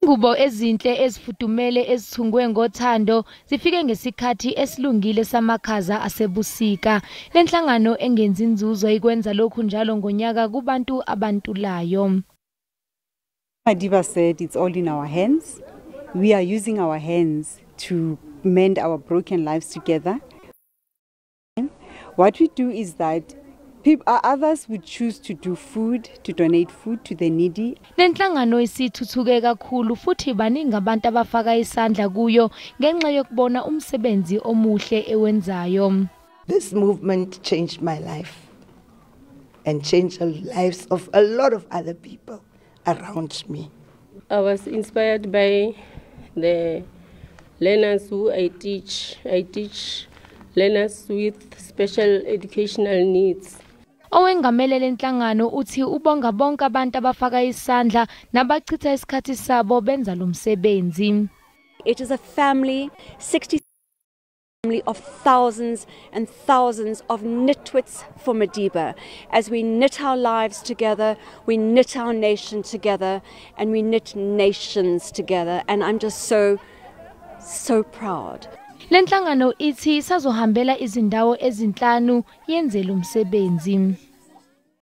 Izingubo ezinhle ezifudumele ezithungwe ngothando zifike ngesikhathi esilungile samakhaza asebusika. Lenhlangano engenzi inzuzo ikwenza lokhu njalo ngonyaka kubantu abantulayo. Madiba said it's all in our hands. We are using our hands to mend our broken lives together. What we do is that others would choose to do food, to donate food to the needy. Lenhlangano isithuthuke kakhulu futhi baningi abantu abafaka isandla kuyo ngenxa yokubona umsebenzi omuhle ewenzayo. This movement changed my life and changed the lives of a lot of other people around me. I was inspired by the learners who I teach. I teach learners with special educational needs. Owengamele lenhlangano uthi ubonga bonke abantu abafaka isandla nabachitha isikhathi sabo benza lo msebenzi. It is a family, 60 family of thousands and thousands of nitwits for Madiba. As we knit our lives together, we knit our nation together, and we knit nations together. And I'm just so proud. Lenhlangano ithi sazohambela izindawo ezinhlanu yenze lo msebenzi.